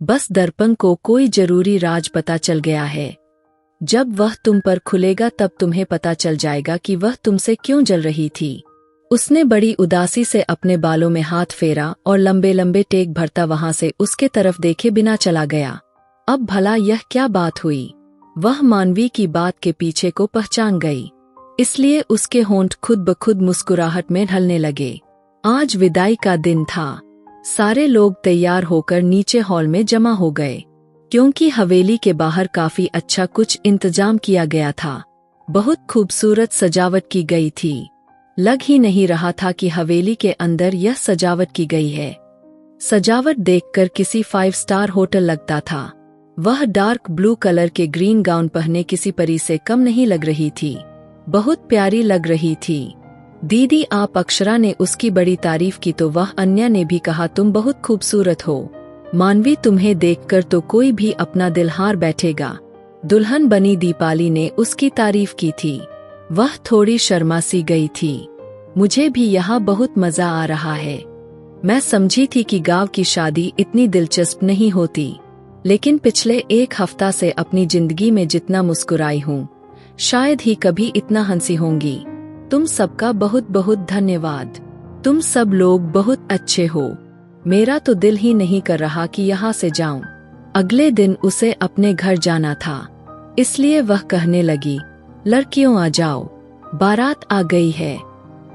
बस दर्पण को कोई जरूरी राज पता चल गया है। जब वह तुम पर खुलेगा तब तुम्हें पता चल जाएगा कि वह तुमसे क्यों जल रही थी। उसने बड़ी उदासी से अपने बालों में हाथ फेरा और लंबे लंबे टेक भरता वहां से उसके तरफ देखे बिना चला गया। अब भला यह क्या बात हुई? वह मानवी की बात के पीछे को पहचान गई, इसलिए उसके होंठ खुद ब खुद मुस्कुराहट में ढलने लगे। आज विदाई का दिन था। सारे लोग तैयार होकर नीचे हॉल में जमा हो गए, क्योंकि हवेली के बाहर काफी अच्छा कुछ इंतजाम किया गया था। बहुत खूबसूरत सजावट की गई थी। लग ही नहीं रहा था कि हवेली के अंदर यह सजावट की गई है। सजावट देखकर किसी 5 स्टार होटल लगता था। वह डार्क ब्लू कलर के ग्रीन गाउन पहने किसी परी से कम नहीं लग रही थी। बहुत प्यारी लग रही थी। दीदी आप अक्षरा ने उसकी बड़ी तारीफ की तो वह अन्या ने भी कहा तुम बहुत खूबसूरत हो। मानवी तुम्हें देखकर तो कोई भी अपना दिल हार बैठेगा। दुल्हन बनी दीपाली ने उसकी तारीफ की थी। वह थोड़ी शर्मा सी गई थी। मुझे भी यहाँ बहुत मजा आ रहा है। मैं समझी थी कि गांव की शादी इतनी दिलचस्प नहीं होती, लेकिन पिछले 1 हफ्ता से अपनी जिंदगी में जितना मुस्कुराई हूँ, शायद ही कभी इतना हंसी होंगी। तुम सबका बहुत बहुत धन्यवाद। तुम सब लोग बहुत अच्छे हो। मेरा तो दिल ही नहीं कर रहा कि यहाँ से जाऊं। अगले दिन उसे अपने घर जाना था, इसलिए वह कहने लगी, लड़कियों आ जाओ, बारात आ गई है।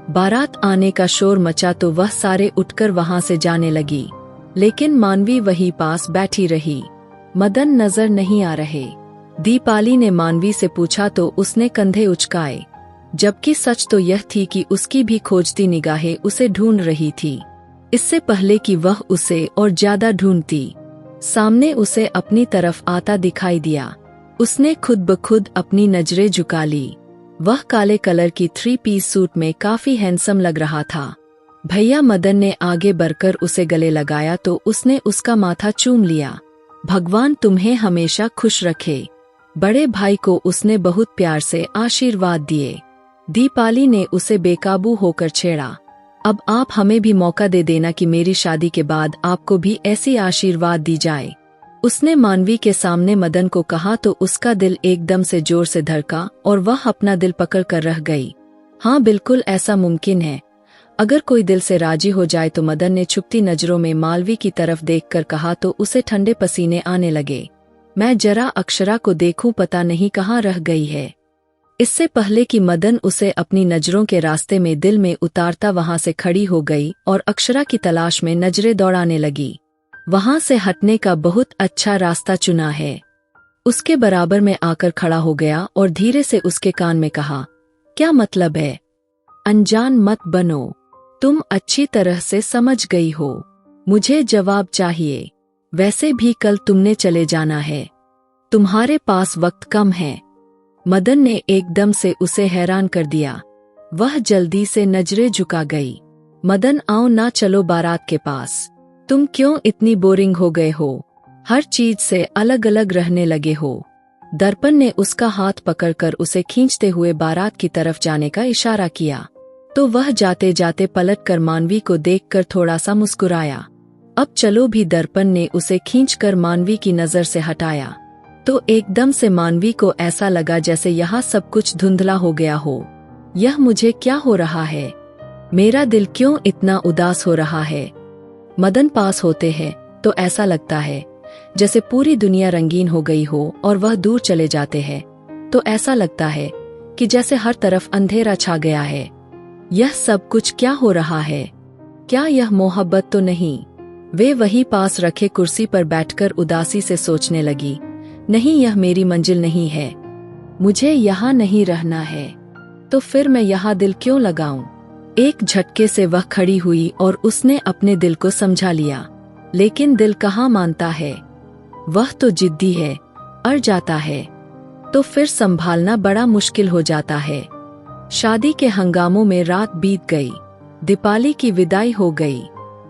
बारात आने का शोर मचा तो वह सारे उठकर वहां से जाने लगी, लेकिन मानवी वहीं पास बैठी रही। मदन नजर नहीं आ रहे। दीपाली ने मानवी से पूछा तो उसने कंधे उचकाए, जबकि सच तो यह थी कि उसकी भी खोजती निगाहें उसे ढूंढ रही थी, इससे पहले कि वह उसे और ज्यादा ढूंढती। सामने उसे अपनी तरफ आता दिखाई दिया। उसने खुद ब खुद अपनी नजरें झुका ली। वह काले कलर की 3 पीस सूट में काफी हैंडसम लग रहा था। भैया मदन ने आगे बढ़कर उसे गले लगाया तो उसने उसका माथा चूम लिया। भगवान तुम्हें हमेशा खुश रखे। बड़े भाई को उसने बहुत प्यार से आशीर्वाद दिए। दीपाली ने उसे बेकाबू होकर छेड़ा, अब आप हमें भी मौका दे देना कि मेरी शादी के बाद आपको भी ऐसी आशीर्वाद दी जाए। उसने मानवी के सामने मदन को कहा तो उसका दिल एकदम से जोर से धड़का और वह अपना दिल पकड़ कर रह गई। हाँ, बिल्कुल ऐसा मुमकिन है। अगर कोई दिल से राजी हो जाए तो मदन ने छुपती नजरों में मालवी की तरफ देखकर कहा तो उसे ठंडे पसीने आने लगे। मैं जरा अक्षरा को देखूं, पता नहीं कहाँ रह गई है। इससे पहले कि मदन उसे अपनी नजरों के रास्ते में दिल में उतारता वहां से खड़ी हो गई और अक्षरा की तलाश में नजरें दौड़ाने लगी। वहां से हटने का बहुत अच्छा रास्ता चुना है। उसके बराबर में आकर खड़ा हो गया और धीरे से उसके कान में कहा, क्या मतलब है? अनजान मत बनो, तुम अच्छी तरह से समझ गई हो। मुझे जवाब चाहिए। वैसे भी कल तुमने चले जाना है, तुम्हारे पास वक्त कम है। मदन ने एकदम से उसे हैरान कर दिया। वह जल्दी से नजरें झुका गई। मदन आओ ना, चलो बारात के पास। तुम क्यों इतनी बोरिंग हो गए हो? हर चीज से अलग अलग रहने लगे हो। दर्पण ने उसका हाथ पकड़कर उसे खींचते हुए बारात की तरफ जाने का इशारा किया, तो वह जाते जाते पलटकर मानवी को देखकर थोड़ा सा मुस्कुराया। अब चलो भी। दर्पण ने उसे खींचकर मानवी की नजर से हटाया तो एकदम से मानवी को ऐसा लगा जैसे यहाँ सब कुछ धुंधला हो गया हो। यह मुझे क्या हो रहा है? मेरा दिल क्यों इतना उदास हो रहा है? मदन पास होते हैं तो ऐसा लगता है जैसे पूरी दुनिया रंगीन हो गई हो, और वह दूर चले जाते हैं तो ऐसा लगता है कि जैसे हर तरफ अंधेरा छा गया है। यह सब कुछ क्या हो रहा है? क्या यह मोहब्बत तो नहीं? वे वही पास रखे कुर्सी पर बैठकर उदासी से सोचने लगी, नहीं, यह मेरी मंजिल नहीं है। मुझे यहाँ नहीं रहना है, तो फिर मैं यहाँ दिल क्यों लगाऊं? एक झटके से वह खड़ी हुई और उसने अपने दिल को समझा लिया, लेकिन दिल कहाँ मानता है। वह तो जिद्दी है, अड़ जाता है तो फिर संभालना बड़ा मुश्किल हो जाता है। शादी के हंगामों में रात बीत गई। दीपाली की विदाई हो गई।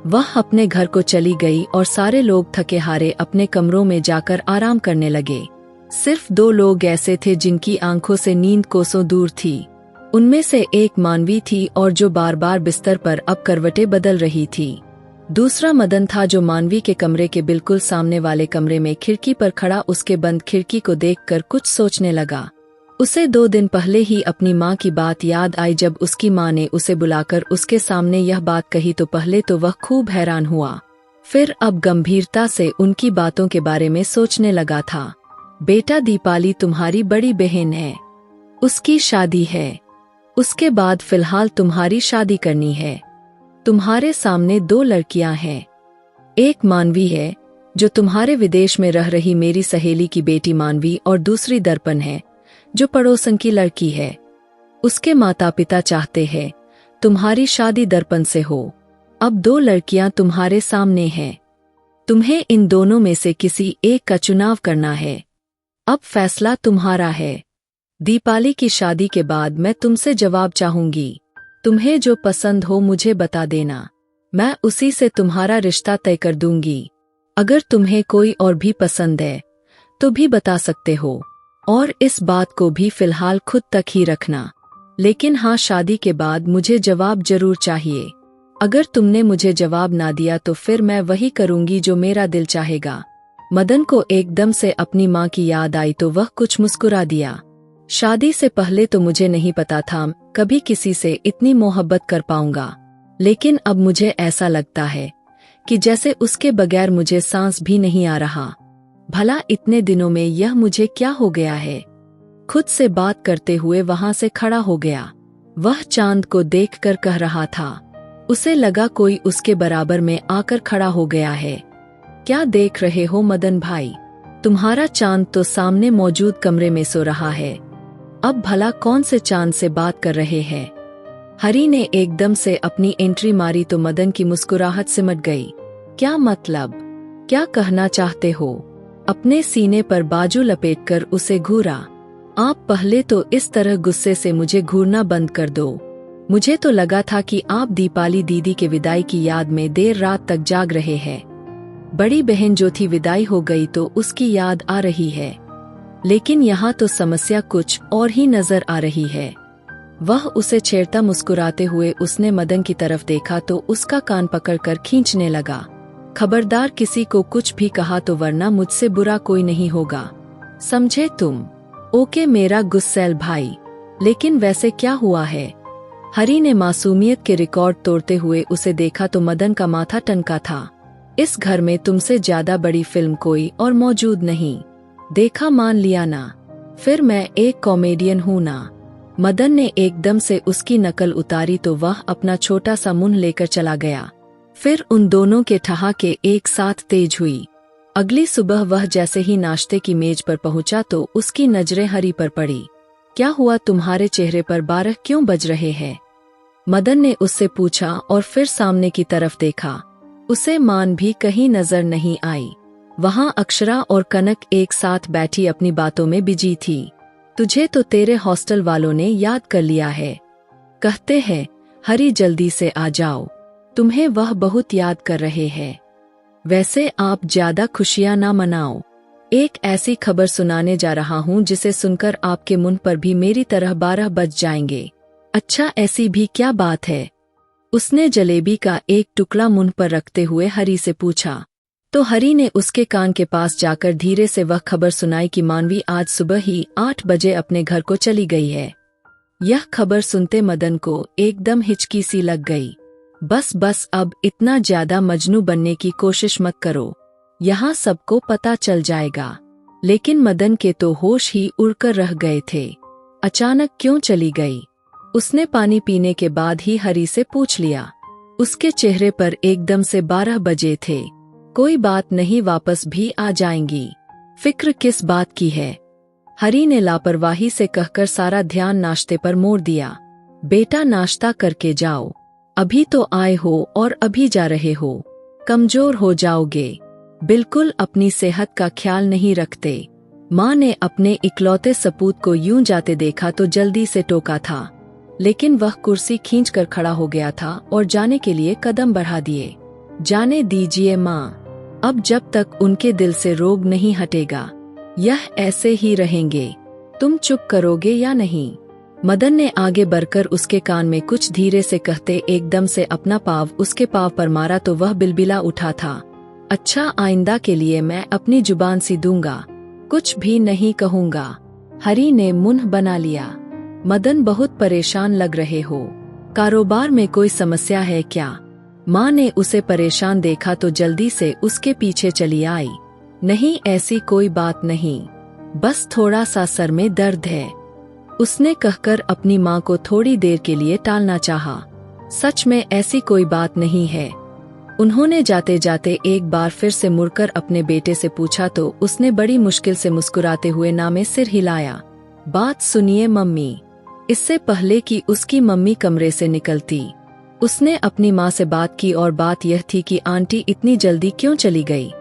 वह अपने घर को चली गई और सारे लोग थके हारे अपने कमरों में जाकर आराम करने लगे। सिर्फ 2 लोग ऐसे थे जिनकी आंखों से नींद कोसों दूर थी। उनमें से एक मानवी थी और जो बार बार बिस्तर पर अब करवटें बदल रही थी। दूसरा मदन था जो मानवी के कमरे के बिल्कुल सामने वाले कमरे में खिड़की पर खड़ा उसके बंद खिड़की को देखकर कुछ सोचने लगा। उसे 2 दिन पहले ही अपनी माँ की बात याद आई। जब उसकी माँ ने उसे बुलाकर उसके सामने यह बात कही तो पहले तो वह खूब हैरान हुआ, फिर अब गंभीरता से उनकी बातों के बारे में सोचने लगा था। बेटा, दीपाली तुम्हारी बड़ी बहन है, उसकी शादी है, उसके बाद फिलहाल तुम्हारी शादी करनी है। तुम्हारे सामने 2 लड़कियां हैं, एक मानवी है जो तुम्हारे विदेश में रह रही मेरी सहेली की बेटी मानवी, और दूसरी दर्पण है जो पड़ोसन की लड़की है। उसके माता पिता चाहते हैं तुम्हारी शादी दर्पण से हो। अब 2 लड़कियां तुम्हारे सामने हैं, तुम्हें इन दोनों में से किसी एक का चुनाव करना है। अब फैसला तुम्हारा है। दीपाली की शादी के बाद मैं तुमसे जवाब चाहूंगी। तुम्हें जो पसंद हो मुझे बता देना, मैं उसी से तुम्हारा रिश्ता तय कर दूंगी। अगर तुम्हें कोई और भी पसंद है तो भी बता सकते हो, और इस बात को भी फिलहाल खुद तक ही रखना। लेकिन हाँ, शादी के बाद मुझे जवाब जरूर चाहिए। अगर तुमने मुझे जवाब ना दिया तो फिर मैं वही करूंगी जो मेरा दिल चाहेगा। मदन को एकदम से अपनी माँ की याद आई तो वह कुछ मुस्कुरा दिया। शादी से पहले तो मुझे नहीं पता था कभी किसी से इतनी मोहब्बत कर पाऊंगा, लेकिन अब मुझे ऐसा लगता है कि जैसे उसके बगैर मुझे सांस भी नहीं आ रहा। भला इतने दिनों में यह मुझे क्या हो गया है। खुद से बात करते हुए वहां से खड़ा हो गया। वह चांद को देखकर कह रहा था। उसे लगा कोई उसके बराबर में आकर खड़ा हो गया है। क्या देख रहे हो मदन भाई, तुम्हारा चांद तो सामने मौजूद कमरे में सो रहा है। अब भला कौन से चांद से बात कर रहे हैं। हरी ने एकदम से अपनी एंट्री मारी तो मदन की मुस्कुराहट सिमट गई। क्या मतलब, क्या कहना चाहते हो। अपने सीने पर बाजू लपेटकर उसे घूरा। आप पहले तो इस तरह गुस्से से मुझे घूरना बंद कर दो। मुझे तो लगा था कि आप दीपाली दीदी के विदाई की याद में देर रात तक जाग रहे हैं। बड़ी बहन जो थी विदाई हो गई तो उसकी याद आ रही है, लेकिन यहाँ तो समस्या कुछ और ही नजर आ रही है। वह उसे छेड़ता मुस्कुराते हुए उसने मदन की तरफ देखा तो उसका कान पकड़कर खींचने लगा। खबरदार किसी को कुछ भी कहा तो वरना मुझसे बुरा कोई नहीं होगा, समझे तुम। ओके मेरा गुस्सैल भाई, लेकिन वैसे क्या हुआ है। हरी ने मासूमियत के रिकॉर्ड तोड़ते हुए उसे देखा तो मदन का माथा टनका था। इस घर में तुमसे ज्यादा बड़ी फिल्म कोई और मौजूद नहीं। देखा, मान लिया ना, फिर मैं एक कॉमेडियन हूँ ना। मदन ने एकदम से उसकी नकल उतारी तो वह अपना छोटा सा मुंह लेकर चला गया। फिर उन दोनों के ठहाके एक साथ तेज हुई। अगली सुबह वह जैसे ही नाश्ते की मेज पर पहुंचा तो उसकी नजरें हरी पर पड़ी। क्या हुआ, तुम्हारे चेहरे पर 12 क्यों बज रहे हैं। मदन ने उससे पूछा और फिर सामने की तरफ देखा। उसे मान भी कहीं नजर नहीं आई। वहां अक्षरा और कनक एक साथ बैठी अपनी बातों में बिजी थी। तुझे तो तेरे हॉस्टल वालों ने याद कर लिया है, कहते हैं हरी जल्दी से आ जाओ, तुम्हें वह बहुत याद कर रहे हैं। वैसे आप ज्यादा खुशियां ना मनाओ, एक ऐसी खबर सुनाने जा रहा हूं जिसे सुनकर आपके मुंह पर भी मेरी तरह 12 बज जाएंगे। अच्छा, ऐसी भी क्या बात है। उसने जलेबी का एक टुकड़ा मुंह पर रखते हुए हरी से पूछा। तो हरी ने उसके कान के पास जाकर धीरे से वह खबर सुनाई कि मानवी आज सुबह ही 8 बजे अपने घर को चली गई है। यह खबर सुनते मदन को एकदम हिचकी सी लग गई। बस अब इतना ज्यादा मजनू बनने की कोशिश मत करो, यहाँ सबको पता चल जाएगा। लेकिन मदन के तो होश ही उड़कर रह गए थे। अचानक क्यों चली गई, उसने पानी पीने के बाद ही हरी से पूछ लिया। उसके चेहरे पर एकदम से 12 बजे थे। कोई बात नहीं, वापस भी आ जाएंगी, फिक्र किस बात की है। हरी ने लापरवाही से कहकर सारा ध्यान नाश्ते पर मोड़ दिया। बेटा, नाश्ता करके जाओ, अभी तो आए हो और अभी जा रहे हो, कमजोर हो जाओगे, बिल्कुल अपनी सेहत का ख्याल नहीं रखते। माँ ने अपने इकलौते सपूत को यूं जाते देखा तो जल्दी से टोका था, लेकिन वह कुर्सी खींचकर खड़ा हो गया था और जाने के लिए कदम बढ़ा दिए। जाने दीजिए माँ, अब जब तक उनके दिल से रोग नहीं हटेगा यह ऐसे ही रहेंगे। तुम चुप करोगे या नहीं। मदन ने आगे बढ़कर उसके कान में कुछ धीरे से कहते एकदम से अपना पाँव उसके पाँव पर मारा तो वह बिलबिला उठा था। अच्छा, आइंदा के लिए मैं अपनी जुबान सी दूंगा, कुछ भी नहीं कहूंगा। हरी ने मुंह बना लिया। मदन, बहुत परेशान लग रहे हो, कारोबार में कोई समस्या है क्या? माँ ने उसे परेशान देखा तो जल्दी से उसके पीछे चली आई। नहीं, ऐसी कोई बात नहीं, बस थोड़ा सा सर में दर्द है, उसने कहकर अपनी माँ को थोड़ी देर के लिए टालना चाहा। सच में ऐसी कोई बात नहीं है। उन्होंने जाते जाते एक बार फिर से मुड़कर अपने बेटे से पूछा तो उसने बड़ी मुश्किल से मुस्कुराते हुए ना में सिर हिलाया। बात सुनिए मम्मी। इससे पहले कि उसकी मम्मी कमरे से निकलती, उसने अपनी माँ से बात की और बात यह थी कि आंटी इतनी जल्दी क्यों चली गई।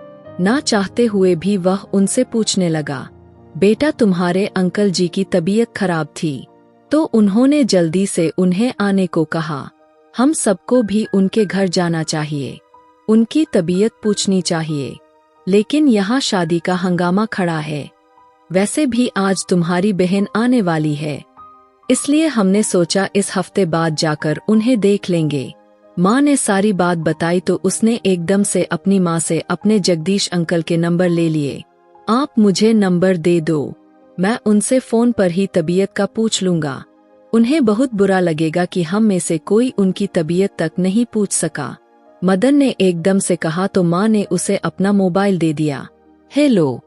ना चाहते हुए भी वह उनसे पूछने लगा, बेटा तुम्हारे अंकल जी की तबीयत खराब थी तो उन्होंने जल्दी से उन्हें आने को कहा। हम सबको भी उनके घर जाना चाहिए, उनकी तबीयत पूछनी चाहिए, लेकिन यहाँ शादी का हंगामा खड़ा है। वैसे भी आज तुम्हारी बहन आने वाली है, इसलिए हमने सोचा इस हफ्ते बाद जाकर उन्हें देख लेंगे। माँ ने सारी बात बताई तो उसने एकदम से अपनी माँ से अपने जगदीश अंकल के नंबर ले लिए। आप मुझे नंबर दे दो, मैं उनसे फोन पर ही तबीयत का पूछ लूंगा। उन्हें बहुत बुरा लगेगा कि हम में से कोई उनकी तबीयत तक नहीं पूछ सका। मदन ने एकदम से कहा तो माँ ने उसे अपना मोबाइल दे दिया। हेलो,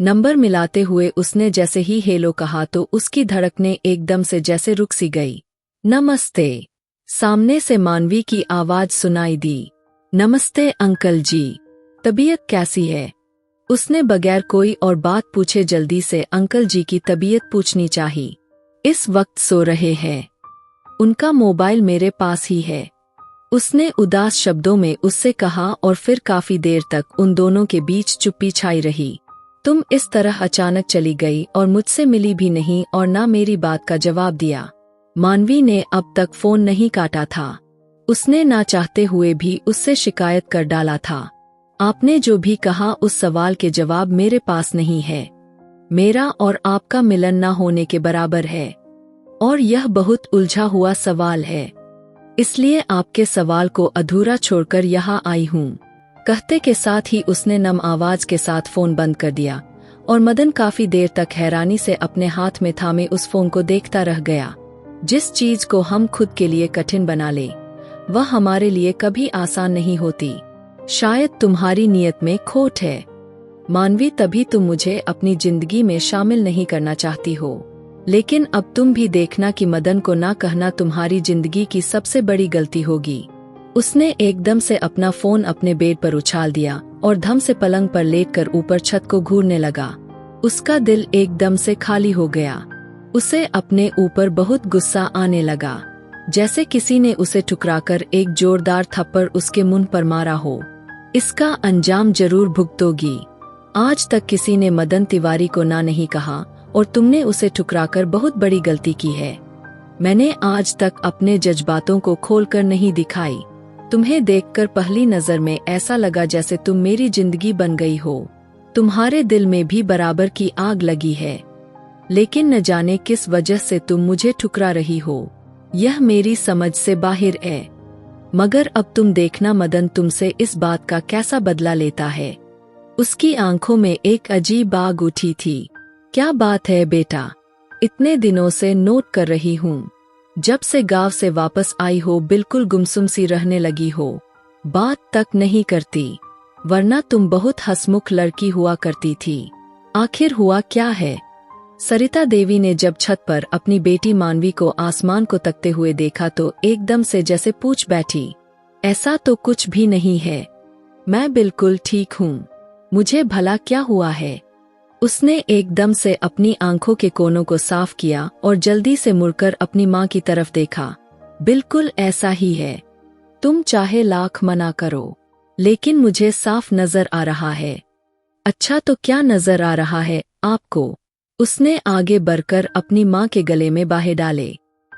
नंबर मिलाते हुए उसने जैसे ही हेलो कहा तो उसकी धड़कनें एकदम से जैसे रुक सी गई। नमस्ते, सामने से मानवी की आवाज सुनाई दी। नमस्ते अंकल जी, तबीयत कैसी है? उसने बगैर कोई और बात पूछे जल्दी से अंकल जी की तबीयत पूछनी चाहिए। इस वक्त सो रहे हैं, उनका मोबाइल मेरे पास ही है, उसने उदास शब्दों में उससे कहा और फिर काफी देर तक उन दोनों के बीच चुप्पी छाई रही। तुम इस तरह अचानक चली गई और मुझसे मिली भी नहीं और ना मेरी बात का जवाब दिया। मानवी ने अब तक फोन नहीं काटा था। उसने ना चाहते हुए भी उससे शिकायत कर डाला था। आपने जो भी कहा उस सवाल के जवाब मेरे पास नहीं है। मेरा और आपका मिलन ना होने के बराबर है और यह बहुत उलझा हुआ सवाल है, इसलिए आपके सवाल को अधूरा छोड़कर यहाँ आई हूँ। कहते के साथ ही उसने नम आवाज के साथ फोन बंद कर दिया और मदन काफी देर तक हैरानी से अपने हाथ में थामे उस फोन को देखता रह गया। जिस चीज को हम खुद के लिए कठिन बना ले वह हमारे लिए कभी आसान नहीं होती। शायद तुम्हारी नियत में खोट है मानवी, तभी तुम मुझे अपनी जिंदगी में शामिल नहीं करना चाहती हो। लेकिन अब तुम भी देखना कि मदन को ना कहना तुम्हारी जिंदगी की सबसे बड़ी गलती होगी। उसने एकदम से अपना फोन अपने बेड पर उछाल दिया और धम से पलंग पर लेटकर ऊपर छत को घूरने लगा। उसका दिल एकदम से खाली हो गया। उसे अपने ऊपर बहुत गुस्सा आने लगा, जैसे किसी ने उसे ठुकराकर एक जोरदार थप्पड़ उसके मुंह पर मारा हो। इसका अंजाम जरूर भुगतोगी। आज तक किसी ने मदन तिवारी को ना नहीं कहा और तुमने उसे ठुकराकर बहुत बड़ी गलती की है। मैंने आज तक अपने जज्बातों को खोलकर नहीं दिखाई। तुम्हें देखकर पहली नजर में ऐसा लगा जैसे तुम मेरी जिंदगी बन गई हो। तुम्हारे दिल में भी बराबर की आग लगी है, लेकिन न जाने किस वजह से तुम मुझे ठुकरा रही हो। यह मेरी समझ से बाहर है। मगर अब तुम देखना मदन तुमसे इस बात का कैसा बदला लेता है। उसकी आंखों में एक अजीब आग उठी थी। क्या बात है बेटा, इतने दिनों से नोट कर रही हूँ। जब से गांव से वापस आई हो बिल्कुल गुमसुम सी रहने लगी हो, बात तक नहीं करती, वरना तुम बहुत हंसमुख लड़की हुआ करती थी। आखिर हुआ क्या है? सरिता देवी ने जब छत पर अपनी बेटी मानवी को आसमान को तकते हुए देखा तो एकदम से जैसे पूछ बैठी, ऐसा तो कुछ भी नहीं है, मैं बिल्कुल ठीक हूँ, मुझे भला क्या हुआ है? उसने एकदम से अपनी आंखों के कोनों को साफ किया और जल्दी से मुड़कर अपनी माँ की तरफ देखा। बिल्कुल ऐसा ही है, तुम चाहे लाख मना करो, लेकिन मुझे साफ नजर आ रहा है। अच्छा तो क्या नजर आ रहा है आपको? उसने आगे बढ़कर अपनी माँ के गले में बाहें डाले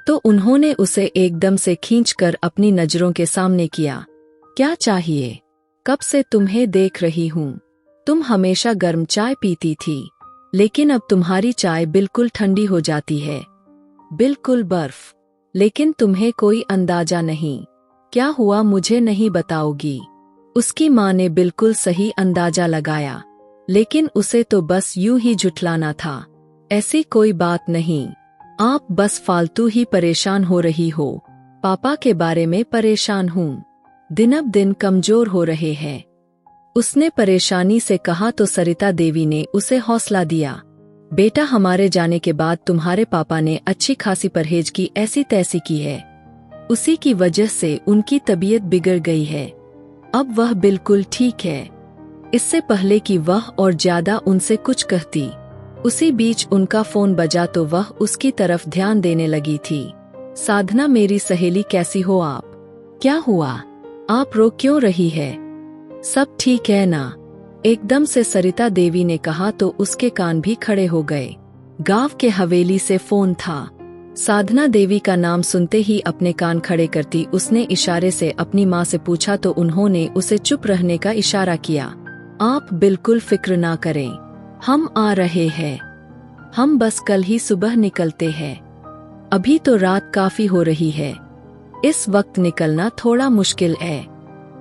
तो उन्होंने उसे एकदम से खींचकर अपनी नजरों के सामने किया। क्या चाहिए? कब से तुम्हें देख रही हूँ। तुम हमेशा गर्म चाय पीती थी, लेकिन अब तुम्हारी चाय बिल्कुल ठंडी हो जाती है। बिल्कुल बर्फ। लेकिन तुम्हें कोई अंदाजा नहीं। क्या हुआ मुझे नहीं बताओगी? उसकी माँ ने बिल्कुल सही अंदाजा लगाया, लेकिन उसे तो बस यूं ही झुठलाना था। ऐसी कोई बात नहीं, आप बस फालतू ही परेशान हो रही हो। पापा के बारे में परेशान हूँ, दिन दिन कमजोर हो रहे हैं। उसने परेशानी से कहा तो सरिता देवी ने उसे हौसला दिया। बेटा, हमारे जाने के बाद तुम्हारे पापा ने अच्छी खासी परहेज की ऐसी तैसी की है। उसी की वजह से उनकी तबीयत बिगड़ गई है। अब वह बिल्कुल ठीक है। इससे पहले कि वह और ज्यादा उनसे कुछ कहती, उसी बीच उनका फोन बजा तो वह उसकी तरफ ध्यान देने लगी थी। साधना, मेरी सहेली, कैसी हो आप? क्या हुआ? आप रो क्यों रही है? सब ठीक है ना? एकदम से सरिता देवी ने कहा तो उसके कान भी खड़े हो गए। गांव के हवेली से फोन था। साधना देवी का नाम सुनते ही अपने कान खड़े करती उसने इशारे से अपनी माँ से पूछा तो उन्होंने उसे चुप रहने का इशारा किया। आप बिल्कुल फिक्र ना करें, हम आ रहे हैं। हम बस कल ही सुबह निकलते हैं। अभी तो रात काफी हो रही है, इस वक्त निकलना थोड़ा मुश्किल है।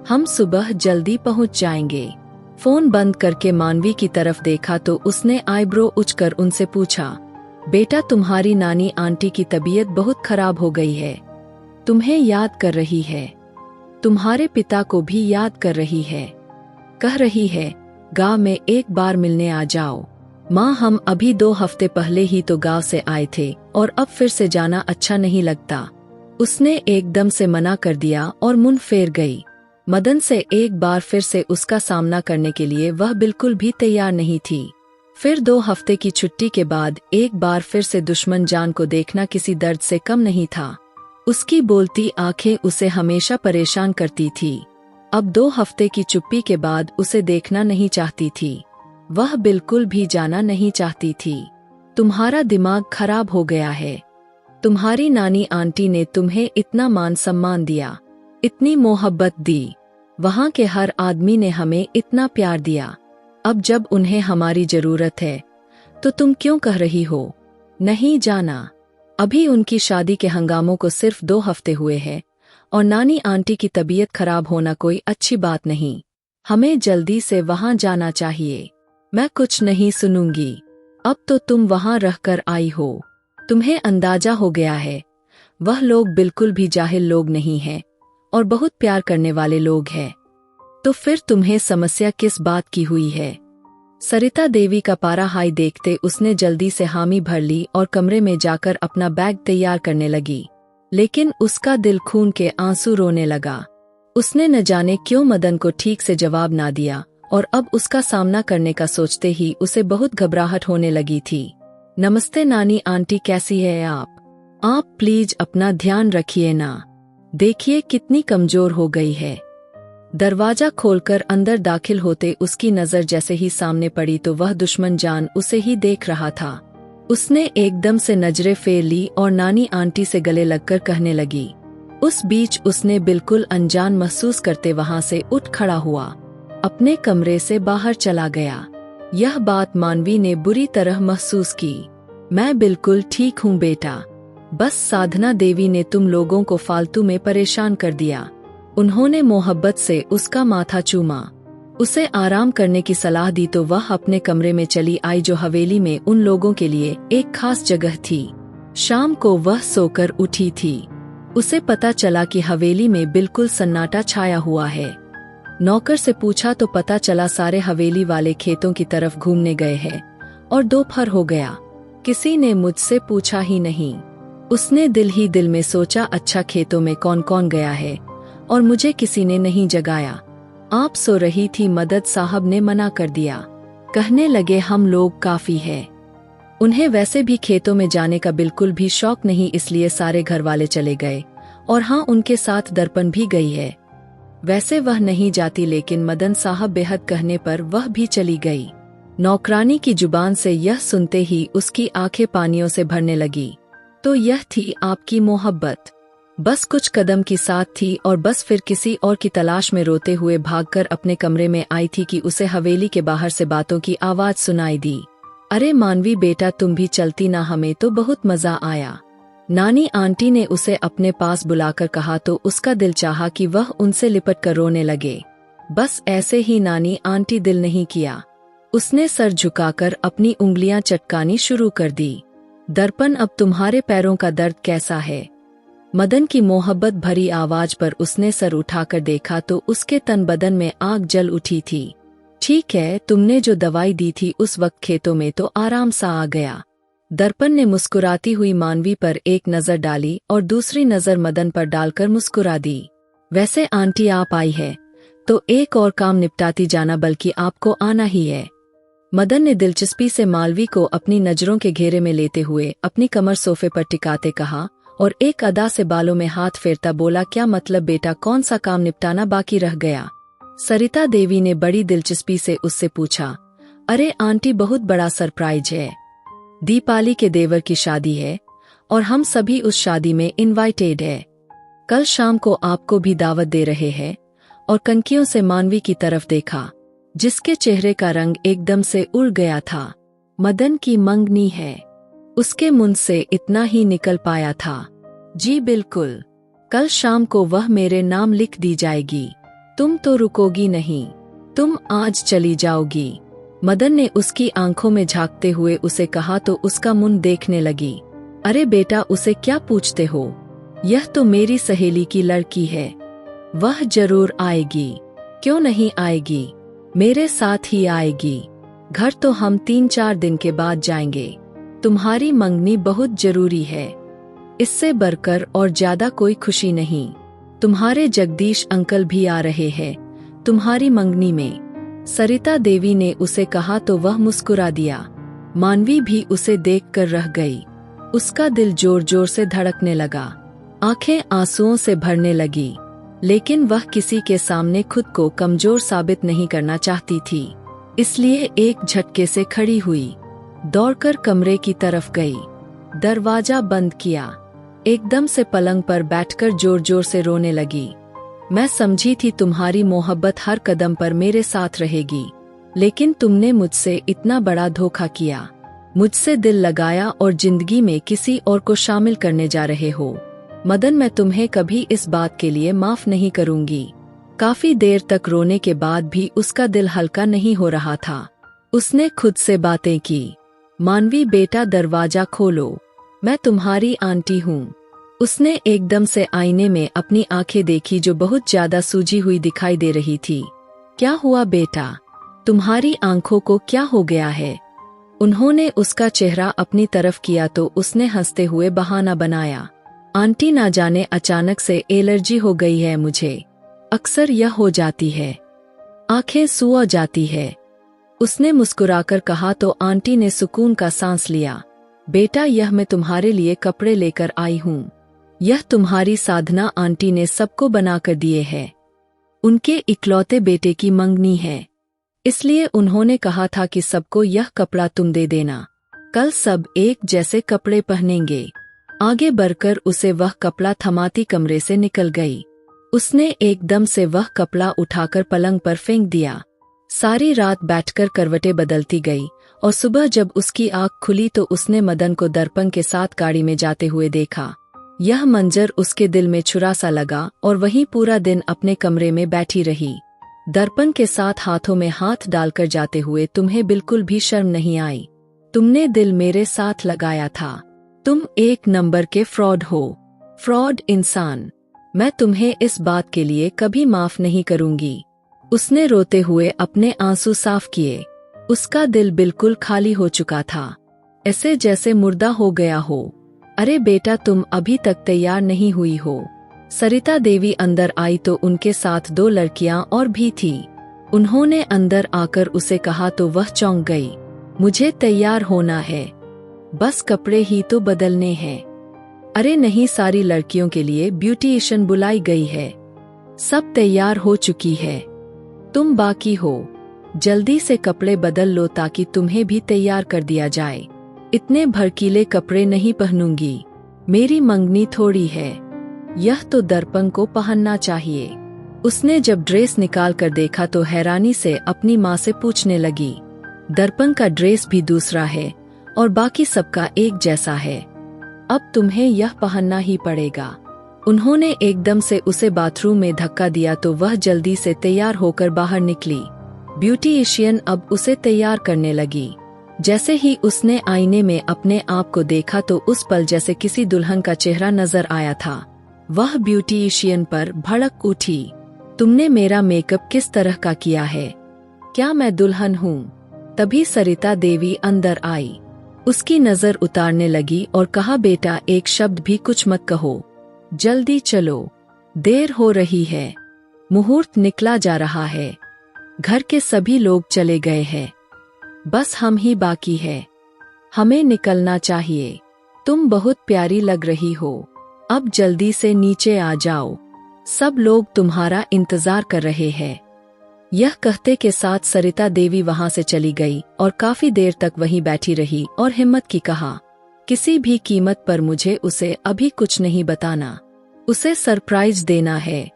हम सुबह जल्दी पहुंच जाएंगे। फोन बंद करके मानवी की तरफ देखा तो उसने आईब्रो उचकर उनसे पूछा, बेटा, तुम्हारी नानी आंटी की तबीयत बहुत खराब हो गई है। तुम्हें याद कर रही है, तुम्हारे पिता को भी याद कर रही है। कह रही है गांव में एक बार मिलने आ जाओ। माँ, हम अभी 2 हफ्ते पहले ही तो गांव से आए थे और अब फिर से जाना अच्छा नहीं लगता। उसने एकदम से मना कर दिया और मुंह फेर गई। मदन से एक बार फिर से उसका सामना करने के लिए वह बिल्कुल भी तैयार नहीं थी। फिर 2 हफ्ते की छुट्टी के बाद एक बार फिर से दुश्मन जान को देखना किसी दर्द से कम नहीं था। उसकी बोलती आंखें उसे हमेशा परेशान करती थी। अब 2 हफ्ते की चुप्पी के बाद उसे देखना नहीं चाहती थी। वह बिल्कुल भी जाना नहीं चाहती थी। तुम्हारा दिमाग खराब हो गया है। तुम्हारी नानी आंटी ने तुम्हें इतना मान सम्मान दिया, इतनी मोहब्बत दी। वहाँ के हर आदमी ने हमें इतना प्यार दिया। अब जब उन्हें हमारी जरूरत है तो तुम क्यों कह रही हो नहीं जाना? अभी उनकी शादी के हंगामों को सिर्फ 2 हफ्ते हुए हैं और नानी आंटी की तबीयत खराब होना कोई अच्छी बात नहीं। हमें जल्दी से वहाँ जाना चाहिए। मैं कुछ नहीं सुनूंगी। अब तो तुम वहाँ रहकर आई हो, तुम्हें अंदाजा हो गया है। वह लोग बिल्कुल भी जाहिल लोग नहीं हैं और बहुत प्यार करने वाले लोग हैं। तो फिर तुम्हें समस्या किस बात की हुई है? सरिता देवी का पारा हाई देखते उसने जल्दी से हामी भर ली और कमरे में जाकर अपना बैग तैयार करने लगी। लेकिन उसका दिल खून के आंसू रोने लगा। उसने न जाने क्यों मदन को ठीक से जवाब ना दिया और अब उसका सामना करने का सोचते ही उसे बहुत घबराहट होने लगी थी। नमस्ते नानी आंटी, कैसी है आप? आप प्लीज अपना ध्यान रखिए ना, देखिए कितनी कमजोर हो गई है। दरवाजा खोलकर अंदर दाखिल होते उसकी नजर जैसे ही सामने पड़ी तो वह दुश्मन जान उसे ही देख रहा था। उसने एकदम से नजरें फेर ली और नानी आंटी से गले लगकर कहने लगी। उस बीच उसने बिल्कुल अनजान महसूस करते वहां से उठ खड़ा हुआ, अपने कमरे से बाहर चला गया। यह बात मानवी ने बुरी तरह महसूस की। मैं बिल्कुल ठीक हूँ बेटा, बस साधना देवी ने तुम लोगों को फालतू में परेशान कर दिया। उन्होंने मोहब्बत से उसका माथा चूमा, उसे आराम करने की सलाह दी तो वह अपने कमरे में चली आई जो हवेली में उन लोगों के लिए एक खास जगह थी। शाम को वह सोकर उठी थी। उसे पता चला कि हवेली में बिल्कुल सन्नाटा छाया हुआ है। नौकर से पूछा तो पता चला सारे हवेली वाले खेतों की तरफ घूमने गए हैं और दोपहर हो गया। किसी ने मुझसे पूछा ही नहीं। उसने दिल ही दिल में सोचा, अच्छा खेतों में कौन कौन गया है और मुझे किसी ने नहीं जगाया। आप सो रही थी, मदद साहब ने मना कर दिया। कहने लगे हम लोग काफी है। उन्हें वैसे भी खेतों में जाने का बिल्कुल भी शौक नहीं, इसलिए सारे घर वाले चले गए और हाँ, उनके साथ दर्पण भी गई है। वैसे वह नहीं जाती लेकिन मदन साहब बेहद कहने पर वह भी चली गई। नौकरानी की जुबान से यह सुनते ही उसकी आंखें पानियों से भरने लगी। तो यह थी आपकी मोहब्बत, बस कुछ कदम की साथ थी और बस फिर किसी और की तलाश में रोते हुए भागकर अपने कमरे में आई थी कि उसे हवेली के बाहर से बातों की आवाज सुनाई दी। अरे मानवी बेटा, तुम भी चलती ना, हमें तो बहुत मजा आया। नानी आंटी ने उसे अपने पास बुलाकर कहा तो उसका दिल चाहा कि वह उनसे लिपट कर रोने लगे। बस ऐसे ही नानी आंटी दिल नहीं किया। उसने सर झुकाकर अपनी उंगलियां चटकानी शुरू कर दी। दर्पण, अब तुम्हारे पैरों का दर्द कैसा है? मदन की मोहब्बत भरी आवाज पर उसने सर उठाकर देखा तो उसके तन बदन में आग जल उठी थी। ठीक है, तुमने जो दवाई दी थी उस वक्त खेतों में तो आराम सा आ गया। दर्पण ने मुस्कुराती हुई मानवी पर एक नजर डाली और दूसरी नजर मदन पर डालकर मुस्कुरा दी। वैसे आंटी आप आई है तो एक और काम निपटाती जाना, बल्कि आपको आना ही है। मदन ने दिलचस्पी से मालवी को अपनी नजरों के घेरे में लेते हुए अपनी कमर सोफे पर टिकाते कहा और एक अदा से बालों में हाथ फेरता बोला, क्या मतलब बेटा, कौन सा काम निपटाना बाकी रह गया? सरिता देवी ने बड़ी दिलचस्पी से उससे पूछा। अरे आंटी, बहुत बड़ा सरप्राइज है। दीपाली के देवर की शादी है और हम सभी उस शादी में इनवाइटेड है। कल शाम को आपको भी दावत दे रहे हैं। और कनखियों से मानवी की तरफ देखा, जिसके चेहरे का रंग एकदम से उड़ गया था। मदन की मंगनी है। उसके मुंह से इतना ही निकल पाया था। जी बिल्कुल, कल शाम को वह मेरे नाम लिख दी जाएगी। तुम तो रुकोगी नहीं, तुम आज चली जाओगी। मदन ने उसकी आंखों में झांकते हुए उसे कहा तो उसका मुंह देखने लगी। अरे बेटा, उसे क्या पूछते हो? यह तो मेरी सहेली की लड़की है, वह जरूर आएगी। क्यों नहीं आएगी? मेरे साथ ही आएगी। घर तो हम 3-4 दिन के बाद जाएंगे। तुम्हारी मंगनी बहुत जरूरी है, इससे बढ़कर और ज्यादा कोई खुशी नहीं। तुम्हारे जगदीश अंकल भी आ रहे हैं तुम्हारी मंगनी में। सरिता देवी ने उसे कहा तो वह मुस्कुरा दिया। मानवी भी उसे देखकर रह गई। उसका दिल जोर जोर से धड़कने लगा, आंखें आंसुओं से भरने लगी, लेकिन वह किसी के सामने खुद को कमजोर साबित नहीं करना चाहती थी। इसलिए एक झटके से खड़ी हुई, दौड़कर कमरे की तरफ गई, दरवाजा बंद किया, एकदम से पलंग पर बैठकर जोर जोर से रोने लगी। मैं समझी थी तुम्हारी मोहब्बत हर कदम पर मेरे साथ रहेगी, लेकिन तुमने मुझसे इतना बड़ा धोखा किया। मुझसे दिल लगाया और जिंदगी में किसी और को शामिल करने जा रहे हो। मदन, मैं तुम्हें कभी इस बात के लिए माफ नहीं करूंगी। काफी देर तक रोने के बाद भी उसका दिल हल्का नहीं हो रहा था। उसने खुद से बातें की। मानवी बेटा, दरवाजा खोलो, मैं तुम्हारी आंटी हूँ। उसने एकदम से आईने में अपनी आंखें देखी जो बहुत ज्यादा सूजी हुई दिखाई दे रही थी। क्या हुआ बेटा, तुम्हारी आंखों को क्या हो गया है? उन्होंने उसका चेहरा अपनी तरफ किया तो उसने हंसते हुए बहाना बनाया। आंटी, ना जाने अचानक से एलर्जी हो गई है मुझे, अक्सर यह हो जाती है, आंखें सूआ जाती है। उसने मुस्कुराकर कहा तो आंटी ने सुकून का सांस लिया। बेटा, यह मैं तुम्हारे लिए कपड़े लेकर आई हूँ। यह तुम्हारी साधना आंटी ने सबको बनाकर दिए हैं। उनके इकलौते बेटे की मंगनी है, इसलिए उन्होंने कहा था कि सबको यह कपड़ा तुम दे देना। कल सब एक जैसे कपड़े पहनेंगे। आगे बढ़कर उसे वह कपड़ा थमाती कमरे से निकल गई। उसने एकदम से वह कपड़ा उठाकर पलंग पर फेंक दिया। सारी रात बैठकर करवटें बदलती गई और सुबह जब उसकी आंख खुली तो उसने मदन को दर्पण के साथ गाड़ी में जाते हुए देखा। यह मंजर उसके दिल में छुरा सा लगा और वहीं पूरा दिन अपने कमरे में बैठी रही। दर्पण के साथ हाथों में हाथ डालकर जाते हुए, तुम्हें बिल्कुल भी शर्म नहीं आई? तुमने दिल मेरे साथ लगाया था। तुम एक नंबर के फ्रॉड हो, फ्रॉड इंसान। मैं तुम्हें इस बात के लिए कभी माफ नहीं करूंगी। उसने रोते हुए अपने आंसू साफ किए। उसका दिल बिल्कुल खाली हो चुका था, ऐसे जैसे मुर्दा हो गया हो। अरे बेटा, तुम अभी तक तैयार नहीं हुई हो। सरिता देवी अंदर आई तो उनके साथ 2 लड़कियां और भी थी। उन्होंने अंदर आकर उसे कहा तो वह चौंक गई। मुझे तैयार होना है, बस कपड़े ही तो बदलने हैं। अरे नहीं, सारी लड़कियों के लिए ब्यूटिशियन बुलाई गई है, सब तैयार हो चुकी है, तुम बाकी हो। जल्दी से कपड़े बदल लो ताकि तुम्हें भी तैयार कर दिया जाए। इतने भड़कीले कपड़े नहीं पहनूंगी, मेरी मंगनी थोड़ी है, यह तो दर्पण को पहनना चाहिए। उसने जब ड्रेस निकाल कर देखा तो हैरानी से अपनी माँ से पूछने लगी, दर्पण का ड्रेस भी दूसरा है और बाकी सबका एक जैसा है। अब तुम्हें यह पहनना ही पड़ेगा। उन्होंने एकदम से उसे बाथरूम में धक्का दिया तो वह जल्दी से तैयार होकर बाहर निकली। ब्यूटीशियन अब उसे तैयार करने लगी। जैसे ही उसने आईने में अपने आप को देखा तो उस पल जैसे किसी दुल्हन का चेहरा नजर आया था। वह ब्यूटीशियन पर भड़क उठी। तुमने मेरा मेकअप किस तरह का किया है? क्या मैं दुल्हन हूँ? तभी सरिता देवी अंदर आई। उसकी नजर उतारने लगी और कहा, बेटा एक शब्द भी कुछ मत कहो, जल्दी चलो, देर हो रही है, मुहूर्त निकला जा रहा है, घर के सभी लोग चले गए हैं, बस हम ही बाकी है, हमें निकलना चाहिए। तुम बहुत प्यारी लग रही हो, अब जल्दी से नीचे आ जाओ, सब लोग तुम्हारा इंतजार कर रहे हैं। यह कहते के साथ सरिता देवी वहां से चली गई और काफी देर तक वहीं बैठी रही और हिम्मत की कहा, किसी भी कीमत पर मुझे उसे अभी कुछ नहीं बताना, उसे सरप्राइज देना है।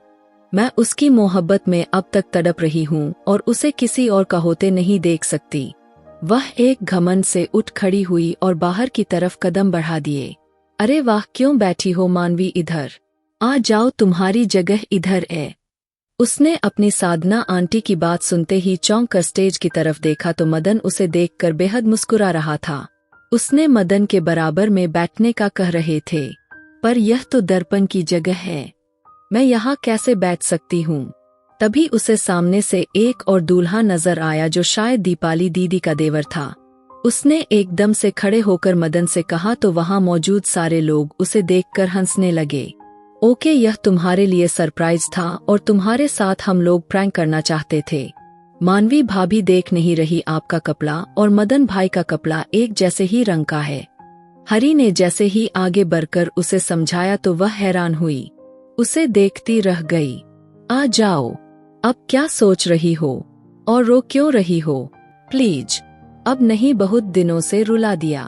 मैं उसकी मोहब्बत में अब तक तड़प रही हूँ और उसे किसी और का होते नहीं देख सकती। वह एक घमंड से उठ खड़ी हुई और बाहर की तरफ कदम बढ़ा दिए। अरे वाह, क्यों बैठी हो मानवी, इधर आ जाओ, तुम्हारी जगह इधर है। उसने अपनी साधना आंटी की बात सुनते ही चौंक कर स्टेज की तरफ देखा तो मदन उसे देखकर बेहद मुस्कुरा रहा था। उसने मदन के बराबर में बैठने का कह रहे थे, पर यह तो दर्पण की जगह है, मैं यहाँ कैसे बैठ सकती हूँ? तभी उसे सामने से एक और दूल्हा नजर आया जो शायद दीपाली दीदी का देवर था। उसने एकदम से खड़े होकर मदन से कहा तो वहाँ मौजूद सारे लोग उसे देखकर हंसने लगे। ओके, यह तुम्हारे लिए सरप्राइज था और तुम्हारे साथ हम लोग प्रैंक करना चाहते थे। मानवी भाभी देख नहीं रही, आपका कपड़ा और मदन भाई का कपड़ा एक जैसे ही रंग का है। हरी ने जैसे ही आगे बढ़कर उसे समझाया तो वह हैरान हुई, उसे देखती रह गई। आ जाओ, अब क्या सोच रही हो और रो क्यों रही हो? प्लीज, अब नहीं, बहुत दिनों से रुला दिया,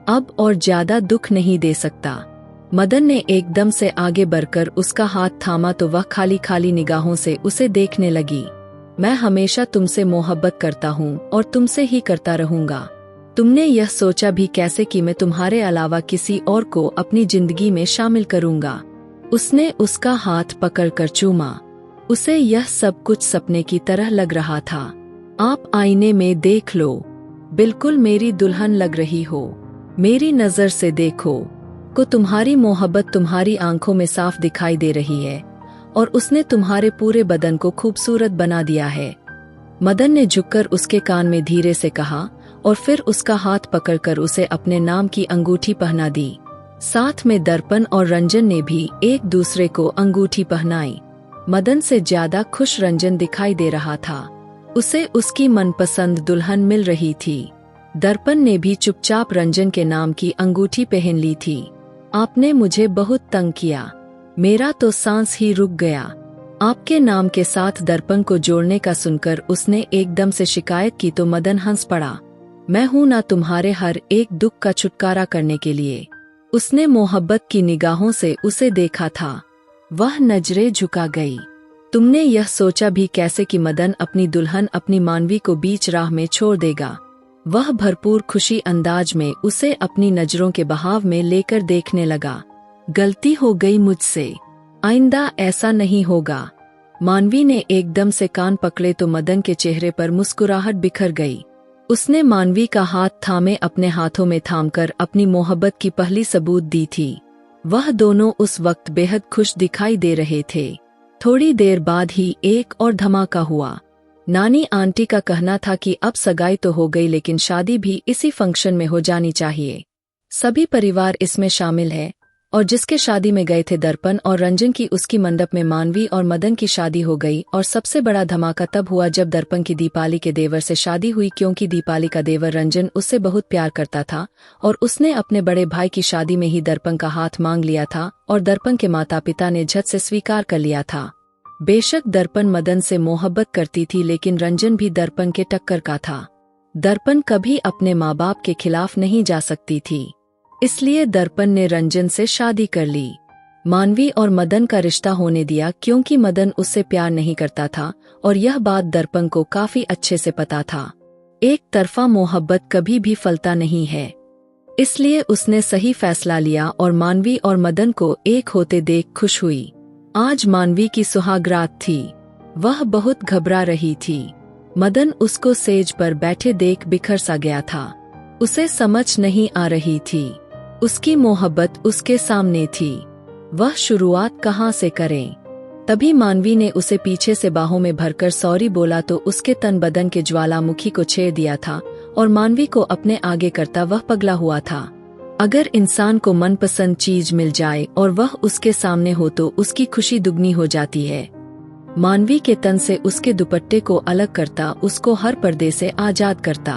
अब और ज्यादा दुख नहीं दे सकता। मदन ने एकदम से आगे बढ़कर उसका हाथ थामा तो वह खाली खाली निगाहों से उसे देखने लगी। मैं हमेशा तुमसे मोहब्बत करता हूँ और तुमसे ही करता रहूंगा। तुमने यह सोचा भी कैसे कि मैं तुम्हारे अलावा किसी और को अपनी जिंदगी में शामिल करूंगा? उसने उसका हाथ पकड़कर चूमा। उसे यह सब कुछ सपने की तरह लग रहा था। आप आईने में देख लो, बिल्कुल मेरी दुल्हन लग रही हो, मेरी नजर से देखो को तुम्हारी मोहब्बत तुम्हारी आंखों में साफ दिखाई दे रही है और उसने तुम्हारे पूरे बदन को खूबसूरत बना दिया है। मदन ने झुककर उसके कान में धीरे से कहा और फिर उसका हाथ पकड़कर उसे अपने नाम की अंगूठी पहना दी। साथ में दर्पण और रंजन ने भी एक दूसरे को अंगूठी पहनाई। मदन से ज्यादा खुश रंजन दिखाई दे रहा था। उसे उसकी मनपसंद दुल्हन मिल रही थी। दर्पण ने भी चुपचाप रंजन के नाम की अंगूठी पहन ली थी। आपने मुझे बहुत तंग किया, मेरा तो सांस ही रुक गया। आपके नाम के साथ दर्पण को जोड़ने का सुनकर उसने एकदम से शिकायत की तो मदन हंस पड़ा। मैं हूं ना तुम्हारे हर एक दुख का छुटकारा करने के लिए। उसने मोहब्बत की निगाहों से उसे देखा था। वह नजरें झुका गई। तुमने यह सोचा भी कैसे कि मदन अपनी दुल्हन अपनी मानवी को बीच राह में छोड़ देगा? वह भरपूर खुशी अंदाज में उसे अपनी नजरों के बहाव में लेकर देखने लगा। गलती हो गई मुझसे, आइंदा ऐसा नहीं होगा। मानवी ने एकदम से कान पकड़े तो मदन के चेहरे पर मुस्कुराहट बिखर गई। उसने मानवी का हाथ थामे अपने हाथों में थामकर अपनी मोहब्बत की पहली सबूत दी थी। वह दोनों उस वक्त बेहद खुश दिखाई दे रहे थे। थोड़ी देर बाद ही एक और धमाका हुआ। नानी आंटी का कहना था कि अब सगाई तो हो गई लेकिन शादी भी इसी फंक्शन में हो जानी चाहिए। सभी परिवार इसमें शामिल है और जिसके शादी में गए थे दर्पण और रंजन की, उसकी मंडप में मानवी और मदन की शादी हो गई। और सबसे बड़ा धमाका तब हुआ जब दर्पण की दीपाली के देवर से शादी हुई, क्योंकि दीपाली का देवर रंजन उससे बहुत प्यार करता था और उसने अपने बड़े भाई की शादी में ही दर्पण का हाथ मांग लिया था और दर्पण के माता पिता ने झट से स्वीकार कर लिया था। बेशक दर्पण मदन से मोहब्बत करती थी लेकिन रंजन भी दर्पण के टक्कर का था। दर्पण कभी अपने माँ बाप के खिलाफ नहीं जा सकती थी, इसलिए दर्पण ने रंजन से शादी कर ली। मानवी और मदन का रिश्ता होने दिया क्योंकि मदन उससे प्यार नहीं करता था और यह बात दर्पण को काफी अच्छे से पता था। एक तरफा मोहब्बत कभी भी फलता नहीं है, इसलिए उसने सही फैसला लिया और मानवी और मदन को एक होते देख खुश हुई। आज मानवी की सुहागरात थी। वह बहुत घबरा रही थी। मदन उसको सेज पर बैठे देख बिखर सा गया था। उसे समझ नहीं आ रही थी। उसकी मोहब्बत उसके सामने थी। वह शुरुआत कहाँ से करें? तभी मानवी ने उसे पीछे से बाहों में भरकर सॉरी बोला तो उसके तन बदन के ज्वालामुखी को छेड़ दिया था और मानवी को अपने आगे करता वह पगला हुआ था। अगर इंसान को मनपसंद चीज मिल जाए और वह उसके सामने हो तो उसकी खुशी दुगनी हो जाती है। मानवी के तन से उसके दुपट्टे को अलग करता, उसको हर पर्दे से आजाद करता,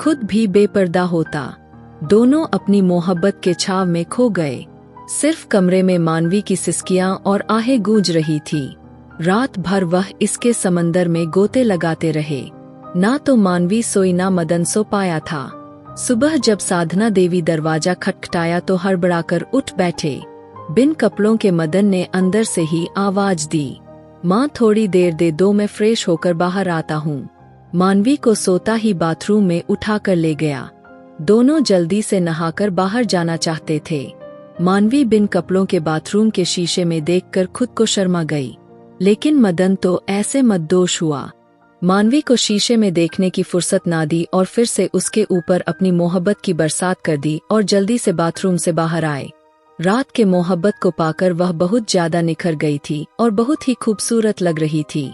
खुद भी बेपर्दा होता। दोनों अपनी मोहब्बत के छाव में खो गए। सिर्फ कमरे में मानवी की सिसकियां और आहें गूंज रही थी। रात भर वह इसके समंदर में गोते लगाते रहे। ना तो मानवी सोई ना मदन सो पाया था। सुबह जब साधना देवी दरवाजा खटखटाया तो हड़बड़ाकर उठ बैठे। बिन कपड़ों के मदन ने अंदर से ही आवाज दी, माँ थोड़ी देर दे दो, मैं फ्रेश होकर बाहर आता हूँ। मानवी को सोता ही बाथरूम में उठाकर ले गया। दोनों जल्दी से नहाकर बाहर जाना चाहते थे। मानवी बिन कपड़ों के बाथरूम के शीशे में देखकर खुद को शर्मा गई, लेकिन मदन तो ऐसे मद्दोश हुआ। मानवी को शीशे में देखने की फुर्सत ना दी और फिर से उसके ऊपर अपनी मोहब्बत की बरसात कर दी और जल्दी से बाथरूम से बाहर आए। रात के मोहब्बत को पाकर वह बहुत ज्यादा निखर गई थी और बहुत ही खूबसूरत लग रही थी।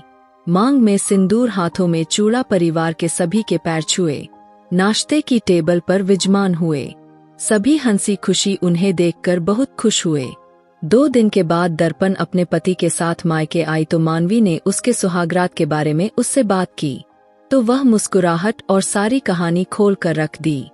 मांग में सिंदूर, हाथों में चूड़ा, परिवार के सभी के पैर छुए। नाश्ते की टेबल पर विजमान हुए। सभी हंसी खुशी उन्हें देखकर बहुत खुश हुए। 2 दिन के बाद दर्पण अपने पति के साथ मायके आई तो मानवी ने उसके सुहागरात के बारे में उससे बात की तो वह मुस्कुराहट और सारी कहानी खोल कर रख दी।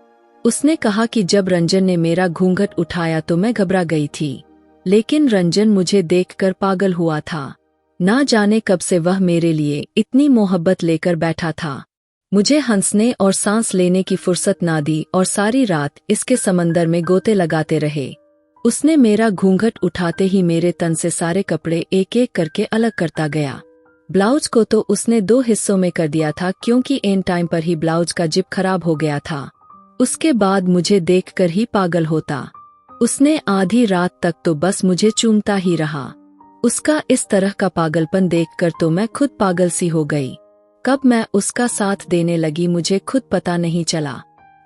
उसने कहा कि जब रंजन ने मेरा घूंघट उठाया तो मैं घबरा गई थी, लेकिन रंजन मुझे देखकर पागल हुआ था। ना जाने कब से वह मेरे लिए इतनी मोहब्बत लेकर बैठा था। मुझे हंसने और सांस लेने की फुर्सत ना दी और सारी रात इसके समंदर में गोते लगाते रहे। उसने मेरा घूंघट उठाते ही मेरे तन से सारे कपड़े एक एक करके अलग करता गया। ब्लाउज को तो उसने 2 हिस्सों में कर दिया था क्योंकि एन टाइम पर ही ब्लाउज का जिप खराब हो गया था। उसके बाद मुझे देखकर ही पागल होता। उसने आधी रात तक तो बस मुझे चूमता ही रहा। उसका इस तरह का पागलपन देखकर तो मैं खुद पागल सी हो गई। कब मैं उसका साथ देने लगी मुझे खुद पता नहीं चला।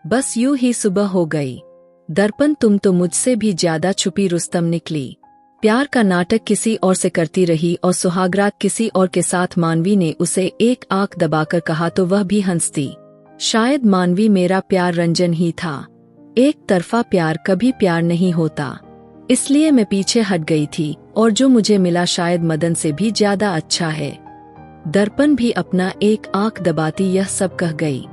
बस यूं ही सुबह हो गई। दर्पण, तुम तो मुझसे भी ज्यादा छुपी रुस्तम निकली। प्यार का नाटक किसी और से करती रही और सुहागरात किसी और के साथ। मानवी ने उसे एक आंख दबाकर कहा तो वह भी हंसती। शायद मानवी, मेरा प्यार रंजन ही था। एक तरफा प्यार कभी प्यार नहीं होता, इसलिए मैं पीछे हट गई थी और जो मुझे मिला शायद मदन से भी ज्यादा अच्छा है। दर्पण भी अपना एक आंख दबाती यह सब कह गई।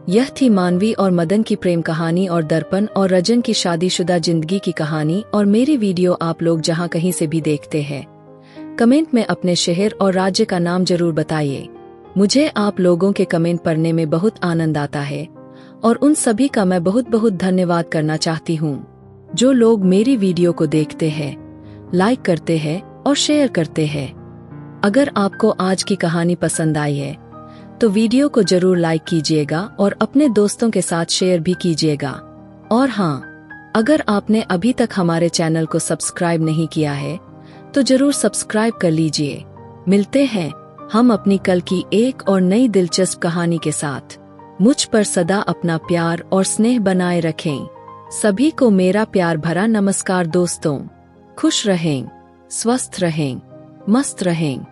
यह थी मानवी और मदन की प्रेम कहानी और दर्पण और रंजन की शादीशुदा जिंदगी की कहानी। और मेरी वीडियो आप लोग जहां कहीं से भी देखते हैं, कमेंट में अपने शहर और राज्य का नाम जरूर बताइए। मुझे आप लोगों के कमेंट पढ़ने में बहुत आनंद आता है और उन सभी का मैं बहुत बहुत धन्यवाद करना चाहती हूँ जो लोग मेरी वीडियो को देखते हैं, लाइक करते हैं और शेयर करते हैं। अगर आपको आज की कहानी पसंद आई है तो वीडियो को जरूर लाइक कीजिएगा और अपने दोस्तों के साथ शेयर भी कीजिएगा। और हाँ, अगर आपने अभी तक हमारे चैनल को सब्सक्राइब नहीं किया है तो जरूर सब्सक्राइब कर लीजिए। मिलते हैं हम अपनी कल की एक और नई दिलचस्प कहानी के साथ। मुझ पर सदा अपना प्यार और स्नेह बनाए रखें। सभी को मेरा प्यार भरा नमस्कार दोस्तों। खुश रहें, स्वस्थ रहें, मस्त रहें।